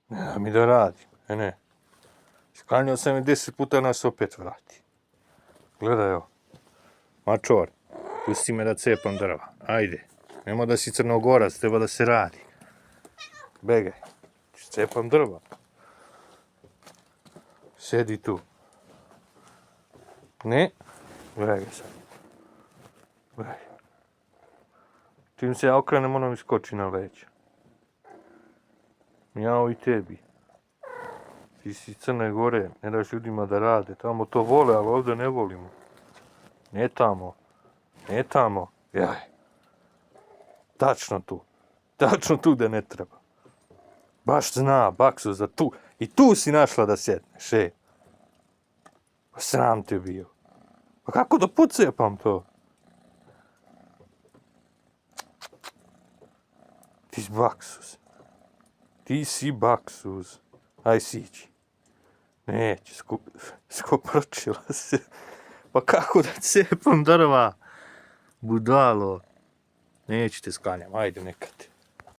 Ne da mi da radim, ne. Sklanjao sam je 10 puta, nas opet vrati. Gledaj ovo. Mačor, pusti me da cepam drva. Ajde. Nemo da si Crnogorac, treba da se radi. Begaj. Cepam drva. Sedi tu. Ne. Gledaj ga sad. Gledaj. Čim se ja okrenem, ono mi skoči na leđa. Jao i tebi. Ti si Crne Gore, ne daš ljudima da rade. Tamo to vole, ali ovdje ne volimo. Ne tamo. Ne tamo. Jaj. Tačno tu. Tačno tu da ne treba. Baš zna, baksu, za tu. I tu si našla da sjedneš, Pa sram te bio. Pa kako da pocepam to? Ti si baksuz. Ti si baksuz. Aj siđi. Neće, skopročila se. Pa kako da cepam drva? Budalo. Neću te sklanjam, ajde nekad.